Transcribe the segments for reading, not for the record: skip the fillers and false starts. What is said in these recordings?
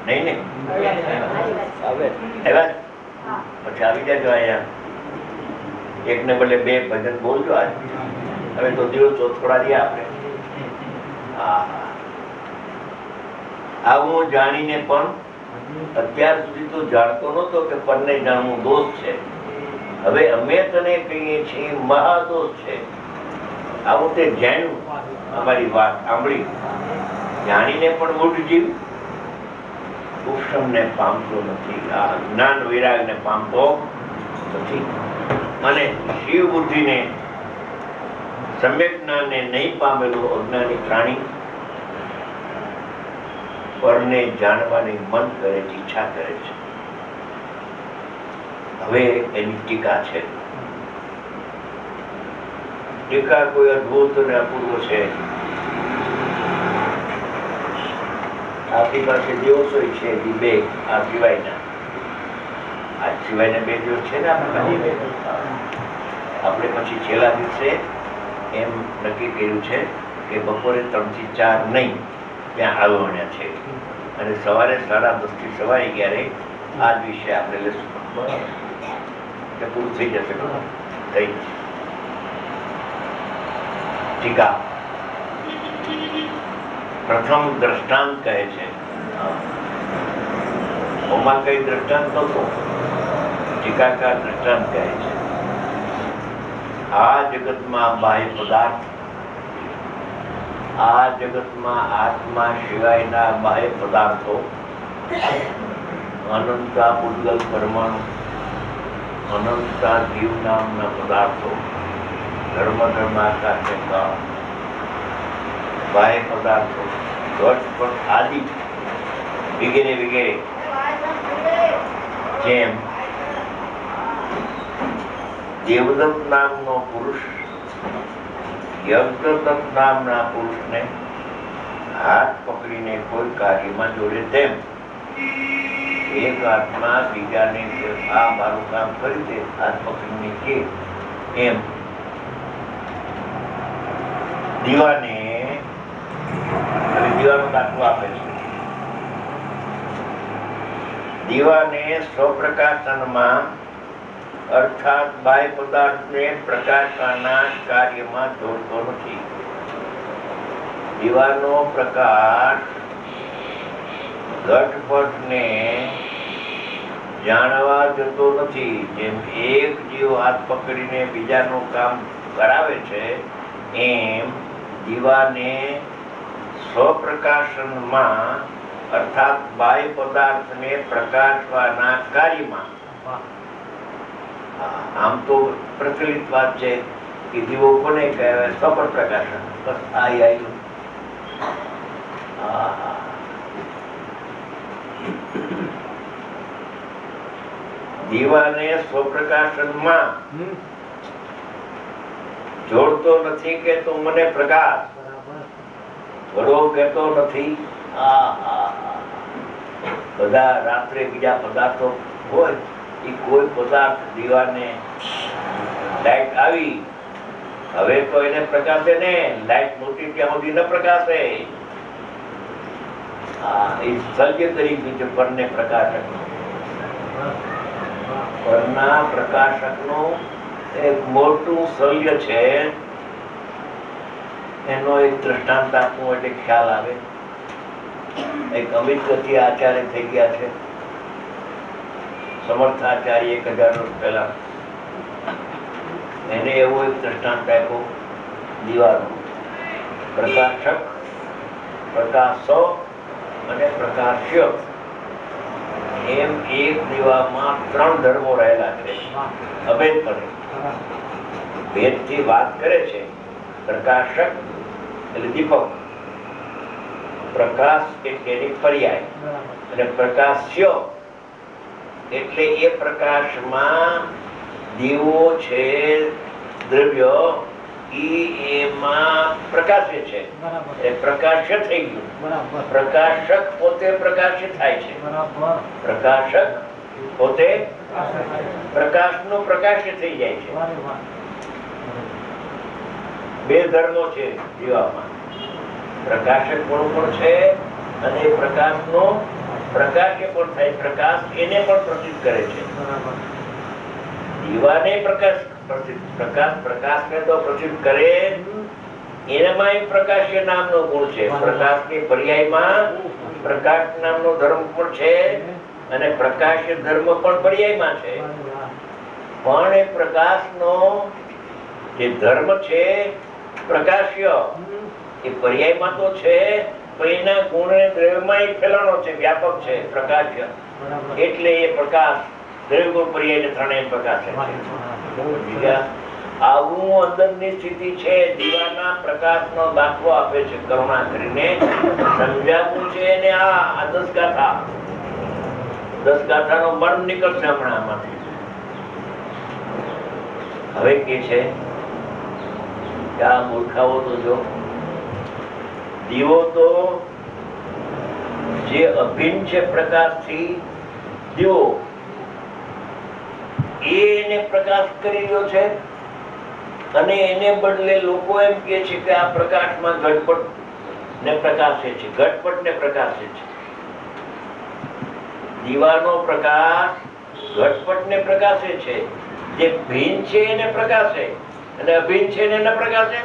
નહીં ને આવ્યા પછી આવી જાય અહીંયા એક ને બદલે બે ભજન બોલજો આજ. હવે તો દિવસો થોડા રહ્યા આપણે. આવું જાણીને પણ અત્યાર સુધી તો જાણતો નતો કે પરને જાણવું દોષ છે. હવે અમે તને કહીએ છીએ મહાદોષ છે. આવું તે જાણ્યું, અમારી વાત સાંભળી, જાણીને પણ મૂઢ જીવ ઉપશમને પામતો નથી, આ જ્ઞાન વૈરાગને પામતો નથી. અને શિવ બુદ્ધિને સમ્યક જ્ઞાનને નહીં પામેલું અજ્ઞાની પ્રાણી પરને જાણવાની મન કરે છે, ઈચ્છા કરે છે. હવે એની ટીકા છે. ટીકા કોઈ અદભુત અને અપૂર્વ છે. આપણી પાસે દિવસો છે બે, આ સિવાયના, આ સિવાયના બે દિવસ છે ને આપણે પછી છેલ્લા દિવસે એમ નક્કી કર્યું છે કે બપોરે 3 થી 4 નહીં ત્યાં આવવાના છે, અને સવારે 10:30 થી 11:30 આ જ વિશે આપણે લેશું. બરાબર, પૂરું થઈ જશે. થઈ ટીકા પ્રથમ દ્રષ્ટાંત કહે છે. ઓમાં કઈ દ્રષ્ટાંત નતો, ટીકાકાર દ્રષ્ટાંત કહે છે. આ જગતમાં બાહ્ય પદાર્થ, આ જગતમાં આત્મા સિવાયના બાહ્ય પદાર્થો, અનંતા પૂતગલ પરમાણુ, અનંતા જીવ નામના પદાર્થો, ધર્મ ધર્માકાશ બાહ્ય પદાર્થો, ઘટપટ આદિ વગેરે વગેરે, જેમ દેવદત્ત નામનો પુરુષ યજ્ઞદત્ત નામના પુરુષને હાથ પકડીને કોઈ કાર્યમાં જોડે, તેમ એક આત્મા બીજાને આ મારું કામ કરી દે હાથ પકડીને કે, એમ દીવાને દીવાનો દાખલો આપે છે. દીવાને સ્વપ્રકાશનમાં અર્થાત બાહ્ય પદાર્થને પ્રકાશવાના કાર્યમાં જોડતો નથી. દીવાનો પ્રકાશ ઘટપટને જાણવા જતો નથી. જેમ એક જીવ હાથ પકડીને બીજાનું કામ કરાવે છે, એમ દીવાને સ્વપ્રકાશનમાં અર્થાત બાહ્ય પદાર્થને પ્રકાશવાના કાર્યમાં, આમ તો પ્રચલિત વાત છે કે દીવો કોને કહેવાય? સ્વપ્રકાશન. બસ આ આવ્યું. દીવાને સ્વપ્રકાશનમાં જોડતો નથી કે તું મને પ્રકાશ ઘડો કહેતો નથી. બધા રાત્રે બીજા પદાર્થો હોય, એ કોઈ પદાર્થ દીવાને લાઈટ આવી, હવે તો એને પ્રકાશે ને, લાઈટ નહોતી ત્યાં સુધી ન પ્રકાશે. એ સર્જ કરી છે પરને પ્રકાશક, પરના પ્રકાશકનું એક મોટું સલ્ય છે. એનો એક દ્રષ્ટાંત આપવું એટલે ખ્યાલ આવે. એક અમિત ગતિ આચાર્ય થઈ ગયા છે, સમર્થ આચાર્ય 1000 વર્ષ પહેલા. એને એવો એક દ્રષ્ટાંત આપ્યો દીવાનો. પ્રકાશક, પ્રકાશો અને પ્રકાશ્ય, એમ એક દીવામાં 3 ધર્મો રહેલા છે. અભેદપણે ભેદથી વાત કરે છે. પ્રકાશક એટલે દીપક, પ્રકાશ એટલે એની પર્યાય, અને પ્રકાશ્ય એટલે એ પ્રકાશમાં દીવો છે દ્રવ્ય, એમાં પ્રકાશે છે, એ પ્રકાશ્ય થઈ ગયું. પ્રકાશક પોતે પ્રકાશિત થાય છે. પ્રકાશક પોતે પ્રકાશનું પ્રકાશિત થઈ જાય છે. 2 ધર્મો છે દીવામાં, પ્રકાશક પણ છે અને પ્રકાશનો પ્રકાશ્ય પણ થાય, પ્રકાશ એને પણ પ્રસિદ્ધ કરે છે. દીવાને પ્રકાશને તો પ્રસિદ્ધ કરે, એનામાં પ્રકાશ્ય નામનો ગુણ છે. પ્રકાશની પર્યાયમાં પ્રકાશ નામનો ધર્મ પણ છે અને પ્રકાશ્ય ધર્મ પણ પર્યાયમાં છે. પણ એ પ્રકાશનો જે ધર્મ છે પ્રકાશ્ય, એ પર્યાયમાં તો છે, પણ એના ગુણ દ્રવ્યમાં ફેલાણો છે, વ્યાપક છે પ્રકાશ્ય. એટલે એ પ્રકાશ દ્રવ્ય ગુણ પર્યાય ત્રણેય પ્રકાશ છે. આવું અંદરની સ્થિતિ છે. દીવાના પ્રકાશનો દાખલો આપે છે કરુણા કરીને, સમજાવવું છે. અને આ 10 ગાથાનો મર્મ નીકળશે હમણાં આમાંથી. હવે કે છે કે આ મૂર્ખાઓ તો જો દીવો તો જે અભિન્ન છે પ્રકાશથી, દીવો એને પ્રકાશ કરી રહ્યો છે અને એને બદલે લોકો એમ કે છે કે આ પ્રકાશમાં ઘટપટ ને પ્રકાશે છે, ઘટપટ ને પ્રકાશે છે. દીવાનો પ્રકાશ ઘટપટ ને પ્રકાશે છે. જે ભિન્ન છે એને પ્રકાશે અને અભિન્ન છે એને ન પ્રકાશે.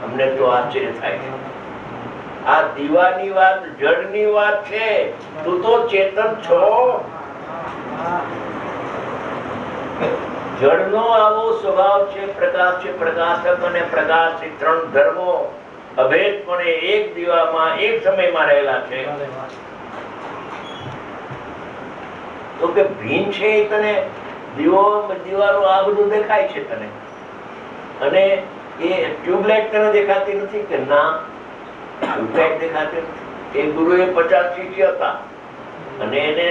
અમને તો આશ્ચર્ય થાય છે. આ દીવાની વાત જડની વાત છે. તું તો ચેતન છો. જળનો આવો સ્વભાવ છે. પ્રકાશ છે, પ્રકાશક અને પ્રકાશી ત્રણ ધર્મો અભેદપણે એક દીવામાં એક સમયમાં રહેલા છે. તો કે ભીન છે તને દીવારો આ બધું દેખાય છે તને, અને એ ટ્યુબલાઇટ તને દેખાતી નથી કે ના? ટ્યુબલાઇટ દેખાતી નથી. એ ગુરુએ 50 શિષ્ય હતા અને એને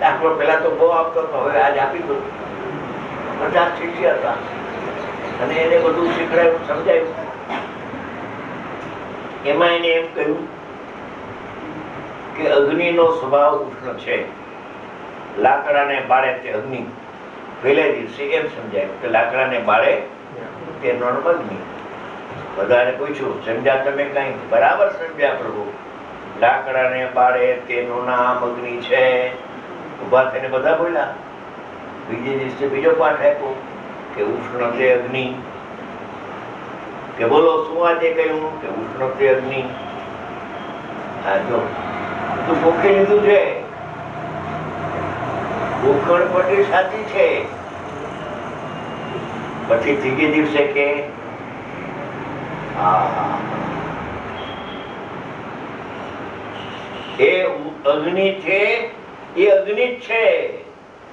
દાખલો પેલા તો બહુ આપતો હતો, હવે આજ આપી દો. 50 શિષ્ય હતા અને એને બધું શીખડાયું, સમજાયું. એમાં એને એમ કહ્યું કે અગ્નિનો સ્વભાવ ઉષ્ણ છે. લાકડાને બાળે તે અગ્નિ. પહેલે દિવસે એમ સમજાયું કે લાકડાને બાળે તે નોર્મલ અગ્નિ. બધાને પૂછ્યું, સમજ્યા તમે કઈ? બરાબર સમજ્યા પ્રભુ. લાકડાને બાળે તેનું નામ અગ્નિ છે. ઉભા થઈને બધા બોલ્યા. બીજે દિવસે બીજો પાઠ આપ્યો કે ઉષ્ણ તે અગ્નિ. કે બોલો શું આજે કહ્યું? કે ઉષ્ણ તે અગ્નિ. હા જો તું ભૂખી લીધું છે, ભૂખણ પટ્ટી સાચી છે. પછી ત્રીજે દિવસે કે એ અગ્નિ છે, એ અગ્નિ જ છે.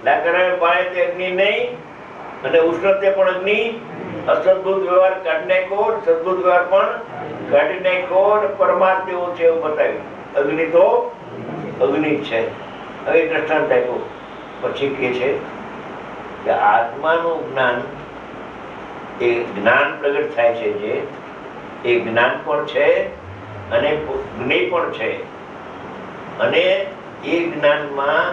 લાકડાને બાળે તે અગ્નિ નહીં, અને ઉષ્ણ તે પણ અગ્નિ. અસદભૂત વ્યવહાર કાઢી નાખો, સદભૂત વ્યવહાર પણ કાઢી નાખો. પરમાર્થ એવો છે એવું બતાવ્યું. અગ્નિ તો અગ્નિ જ છે. હવે દ્રષ્ટાંત આપ્યું. પછી કે છે કે આત્માનું જ્ઞાન, એ જ્ઞાન પ્રગટ થાય છે, જે એ જ્ઞાન પણ છે અને જ્ઞેય પણ છે. અને એ જ્ઞાનમાં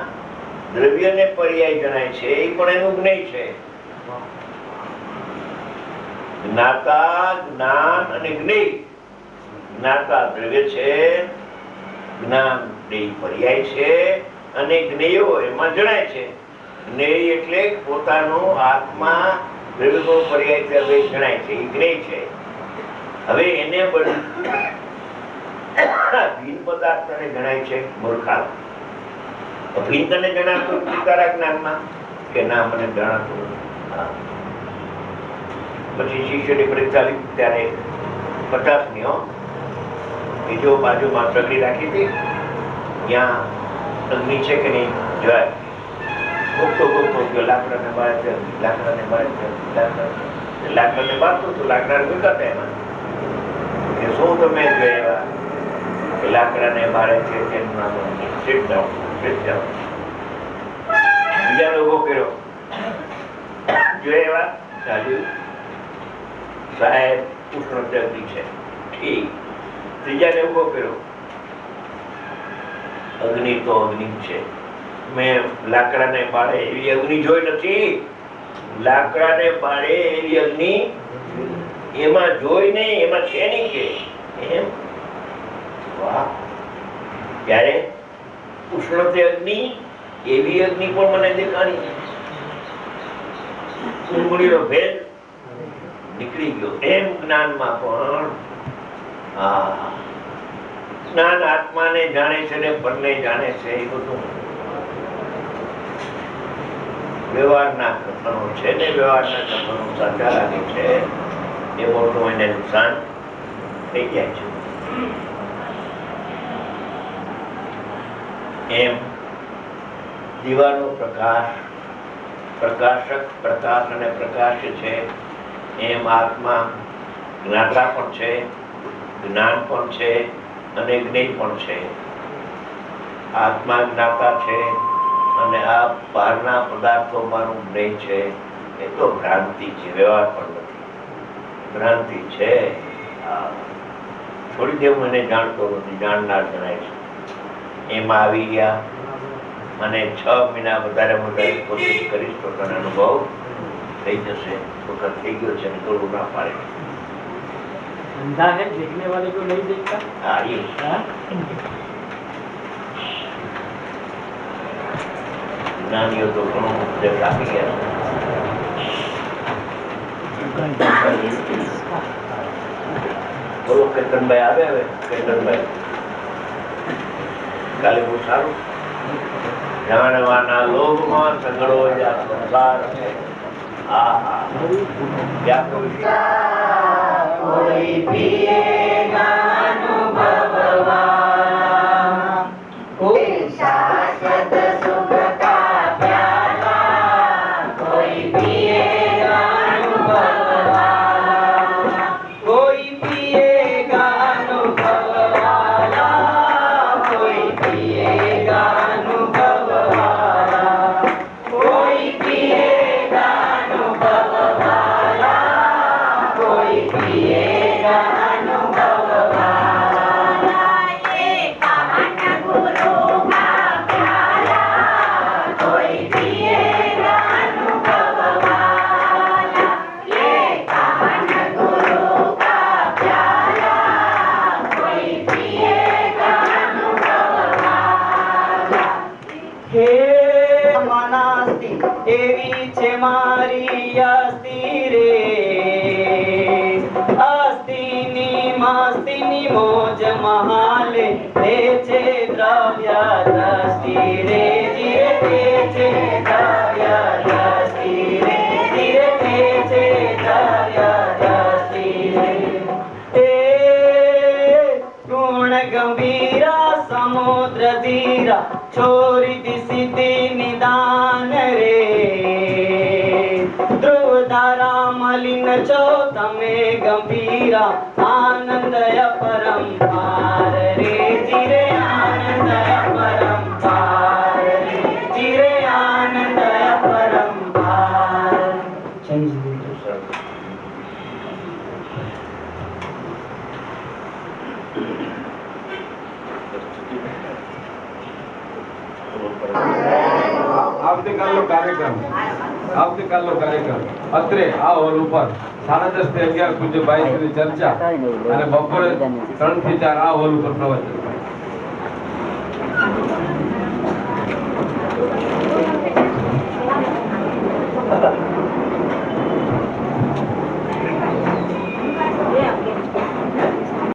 દ્રવ્યને પર્યાય ગણાય છે, એ પણ એનું જ્ઞેય છે. જ્ઞાતા, જ્ઞાન અને જ્ઞેય. જ્ઞાતા દ્રવ્ય છે, જ્ઞાન પર્યાય છે, અને જ્ઞેયો એમાં જણાય છે. જ્ઞેય એટલે પોતાનો આત્મા દ્રવ્યનો પર્યાય જણાય છે, એ જ્ઞેય છે. હવે એને ભીન પદાર્થને જણાય છે મૂર્ખા. ભીન તને જણાતું તારા જ્ઞાનમાં કે ના? મને જણાતું. પછી શિષ્યની પરીક્ષા લીધી ત્યારે 50ની બીજો બાજુમાં સગડી રાખી હતી. ત્યાં અગ્નિ છે કે નહીં જોયા. ગોખતો ગયો. લાકડાને બાળે છે, લાકડાને બાળે છે, લાકડાને બાળતો તો લાકડાને મૂકાતા એમાં કે શું તમે જોયા કે લાકડાને બાળે છે તેનું નામ sit down. બીજાને ઉભો કર્યો. જોયા સાહેબ ઉષ્ણ અગ્નિ છે. ઠીક. ત્રીજાને ઉભો કર્યો. અગ્નિ તો અગ્નિ છે. મેં લાકડાને બાળે એવી અગ્નિ જોઈ નથી. લાકડાને બાળે એવી અગ્નિ એમાં જોઈ નહીં, એમાં છે નહીં કે એમ. વાહ! ત્યારે ઉષ્ણતે અગ્નિ, એવી અગ્નિ પણ મને દેખાણી. ઊંઘણીનો ભેદ નીકળી ગયો. એમ જ્ઞાનમાં પણ જ્ઞાન આત્માને જાણે છે ને પરને જાણે છે. એ બધું વ્યવહારના કથનો છે ને વ્યવહારના કથનો સાચા લાગે છે એ મોટું એને નુકસાન થઈ જાય છે. એમ દીવાનો પ્રકાશ, પ્રકાશક, પ્રકાશ અને પ્રકાશ છે. એમ આત્મા જ્ઞાતા પણ છે, જ્ઞાન પણ છે અને જ્ઞેય પણ છે. આત્મા જ્ઞાતા છે અને આ બહારના પદાર્થો મારું જ્ઞેય છે. એ તો ભ્રાંતિ છે, વ્યવહાર પણ નથી, ભ્રાંતિ છે. થોડી દેવ મને જાણતો નથી, જાણનાર જણાય છે. એમાં આવી ગયા અને 6 મહિના વધારે કોશિશ કરીશ તો તને અનુભવ થઈ જશે. વખત થઈ ગયો છે, થોડું ના પાડે. अंधा है देखने वाले को नहीं देखता. हाँ ये ज्ञानियों तो घणो उपदेश આપી ગયા. બોલો કેતનભાઈ આવે. હવે કેતનભાઈ કાલે બહુ સારું. જાણવાના લોભમાં સગડો યા સંસાર. क्या कोई पिएगा अनुभववाला, कोई शाश्वत सुख का प्याला, कोई पिएगा अनुभववाला, कोई पिएगा अनुभववाला, कोई पिएगा अनुभववाला, कोई पिएगा એવી છે મારી અસ્તી રે, અસ્તીની મસ્તીની મોજ મહાલે તે છે દ્રવ્ય દ્રષ્ટિ રે. ધીરે તે છે દ્રવ્ય દ્રષ્ટિ રે, ધીરે તે છે દ્રવ્ય દ્રષ્ટિ રે. તે ગુણ ગંભીરા સમુદ્ર ધીરા છોરી દિશિતિ નિદાન રે. ધ્રુવ ધારા મલિન છો તમે ગંભીરા આનંદ અપરંપાર રે. જીરે આનંદ અપરંપાર રે, જીરે આનંદ અપરંપાર. આવતીકાલનો કાર્યક્રમ અત્રે આ હોલ ઉપર 10:30 થી 11 પૂજ્ય ભાઈ ચર્ચા અને બપોરે 3 થી 4 આ હોલ ઉપર પ્રવચન.